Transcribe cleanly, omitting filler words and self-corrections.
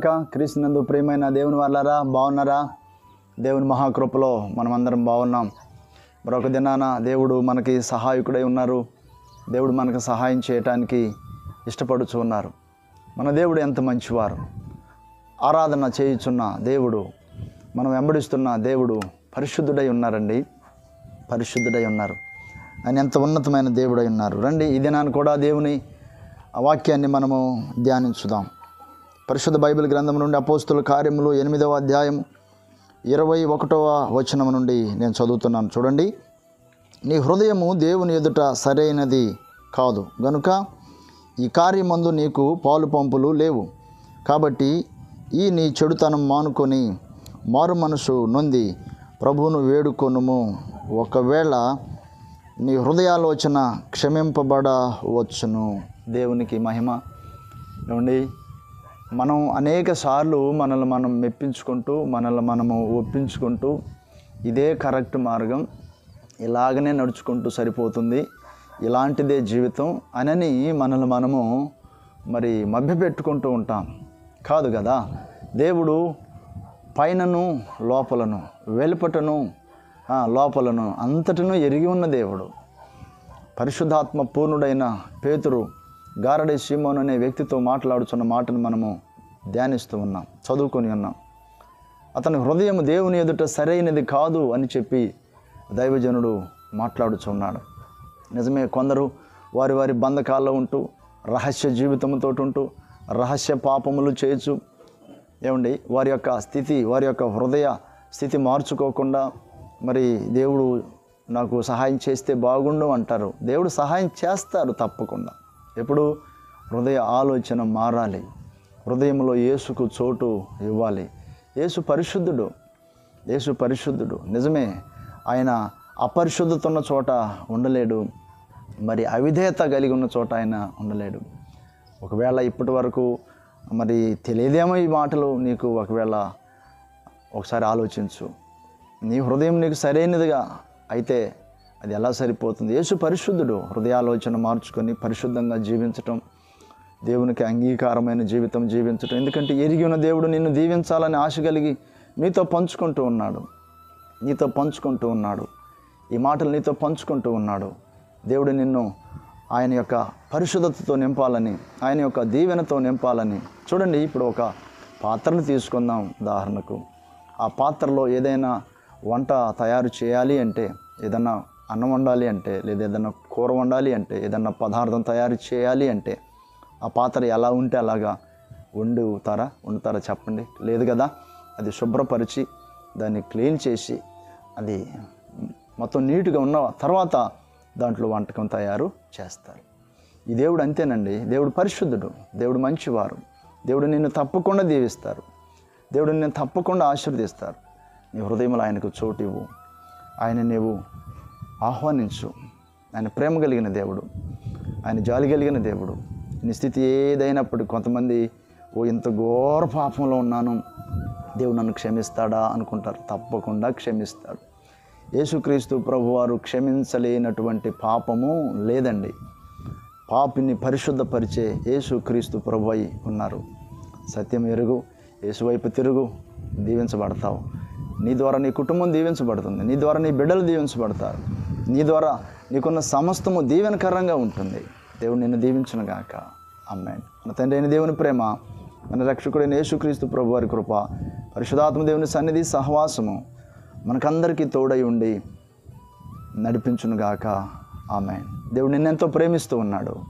గాక. క్రీస్తునందు ప్రియమైన దేవుని వాళ్ళారా, బాగున్నారా? దేవుని మహాకృపలో మనమందరం బాగున్నాం. మరొక దినాన దేవుడు మనకి సహాయకుడై ఉన్నారు. దేవుడు మనకు సహాయం చేయటానికి ఇష్టపడుచు ఉన్నారు. మన దేవుడు ఎంత మంచివారు. ఆరాధన చేయుచున్న దేవుడు, మనం వెంబడిస్తున్న దేవుడు పరిశుద్ధుడై ఉన్నారండి. పరిశుద్ధుడై ఉన్నారు. ఆయన ఎంత ఉన్నతమైన దేవుడై ఉన్నారు. రండి, ఈ దినాన్ని కూడా దేవుని వాక్యాన్ని మనము ధ్యానించుదాం. పరిశుద్ధ బైబిల్ గ్రంథం నుండి అపోస్తుల కార్యములు 8వ అధ్యాయం 21వ వచనం నుండి నేను చదువుతున్నాను. చూడండి. నీ హృదయము దేవుని ఎదుట సరైనది కాదు గనుక ఈ కార్యమందు నీకు పాలు పంపులు లేవు. కాబట్టి ఈ నీ చెడుతనం మానుకొని మారు మనసు నొంది ప్రభువును వేడుకొనుము. ఒకవేళ నీ హృదయాలోచన క్షమింపబడవచ్చును. దేవునికి మహిమ. ఏమండి, మనం అనేక సార్లు మనల్ని మనం మెప్పించుకుంటూ, మనల్ని మనము ఒప్పించుకుంటూ, ఇదే కరెక్ట్ మార్గం, ఇలాగనే నడుచుకుంటూ సరిపోతుంది, ఇలాంటిదే జీవితం అనని మనల్ని మనము మరి మభ్యపెట్టుకుంటూ ఉంటాం. కాదు కదా. దేవుడు పైనను లోపలను, వెలుపటను లోపలను అంతటను ఎరిగి ఉన్న దేవుడు. పరిశుద్ధాత్మ పూర్ణుడైన పేతురు గారడీ సీమోను అనే వ్యక్తితో మాట్లాడుచున్న మాటను మనము ధ్యానిస్తూ ఉన్నాం, చదువుకొని ఉన్నాం. అతని హృదయం దేవుని ఎదుట సరైనది కాదు అని చెప్పి దైవజనుడు మాట్లాడుచున్నాడు. నిజమే, కొందరు వారి వారి బంధకాల్లో ఉంటూ, రహస్య జీవితంతో ఉంటూ, రహస్య పాపములు చేయొచ్చు. ఏమండి, వారి యొక్క స్థితి, వారి యొక్క హృదయ స్థితి మార్చుకోకుండా మరి దేవుడు నాకు సహాయం చేస్తే బాగుండు అంటారు. దేవుడు సహాయం చేస్తారు తప్పకుండా. ఎప్పుడు హృదయ ఆలోచన మారాలి. హృదయంలో యేసుకు చోటు ఇవ్వాలి. యేసు పరిశుద్ధుడు. యేసు పరిశుద్ధుడు. నిజమే, ఆయన అపరిశుద్ధత ఉన్న చోట ఉండలేడు. మరి అవిధేయత కలిగి ఉన్న చోట ఆయన ఉండలేడు. ఒకవేళ ఇప్పటి వరకు మరి తెలియదేమో ఈ మాటలు నీకు. ఒకవేళ ఒకసారి ఆలోచించు. నీ హృదయం నీకు సరైనదిగా అయితే అది ఎలా సరిపోతుంది? యేసు పరిశుద్ధుడు. హృదయాలోచన మార్చుకొని పరిశుద్ధంగా జీవించటం, దేవునికి అంగీకారమైన జీవితం జీవించటం. ఎందుకంటే ఎరిగి ఉన్న దేవుడు నిన్ను దీవించాలని ఆశ కలిగి నీతో పంచుకుంటూ ఉన్నాడు. నీతో పంచుకుంటూ ఉన్నాడు. ఈ మాటలు నీతో పంచుకుంటూ ఉన్నాడు. దేవుడు నిన్ను ఆయన యొక్క పరిశుద్ధతతో నింపాలని, ఆయన యొక్క దీవెనతో నింపాలని. చూడండి, ఇప్పుడు ఒక పాత్రను తీసుకుందాం ఉదాహరణకు. ఆ పాత్రలో ఏదైనా వంట తయారు చేయాలి అంటే, ఏదన్నా అన్నం వండాలి అంటే, లేదా ఏదన్నా కూర వండాలి అంటే, ఏదన్నా పదార్థం తయారు చేయాలి అంటే ఆ పాత్ర ఎలా ఉంటే అలాగా వండుతారా చెప్పండి? లేదు కదా. అది శుభ్రపరిచి దాన్ని క్లీన్ చేసి అది మొత్తం నీట్గా ఉన్న తర్వాత దాంట్లో వంటకం తయారు చేస్తారు. ఈ దేవుడు అంతేనండి. దేవుడు పరిశుద్ధుడు. దేవుడు మంచివారు. దేవుడు నిన్ను తప్పకుండా దీవిస్తారు. దేవుడు నిన్ను తప్పకుండా ఆశీర్వదిస్తారు. నీ హృదయంలో ఆయనకు చోటు ఇవ్వు. ఆయన నీవు ఆహ్వానించు. ఆయన ప్రేమ కలిగిన దేవుడు. ఆయన జాలి కలిగిన దేవుడు. నీ స్థితి ఏదైనప్పుడు కొంతమంది ఇంత ఘోర పాపంలో ఉన్నాను, దేవుడు నన్ను క్షమిస్తాడా అనుకుంటారు. తప్పకుండా క్షమిస్తాడు. యేసుక్రీస్తు ప్రభువారు క్షమించలేనటువంటి పాపము లేదండి. పాపిని పరిశుద్ధపరిచే యేసుక్రీస్తు ప్రభు అయి ఉన్నారు. సత్యం ఎరుగు, యేసు వైపు తిరుగు, దీవించబడతావు. నీ ద్వారా నీ కుటుంబం దీవించబడుతుంది. నీ ద్వారా నీ బిడ్డలు దీవించబడతారు. నీ ద్వారా నీకున్న సమస్తము దీవెనకరంగా ఉంటుంది. దేవుడు నిన్ను దీవించును గాక. ఆమేన్. మన తండ్రి అయిన దేవుని ప్రేమ, మన రక్షకుడైన యేసుక్రీస్తు ప్రభు వారి కృప, పరిశుద్ధాత్మ దేవుని సన్నిధి సహవాసము మనకందరికీ తోడై ఉండి నడిపించును గాక. ఆమేన్. దేవుడు నిన్నెంతో ప్రేమిస్తూ ఉన్నాడు.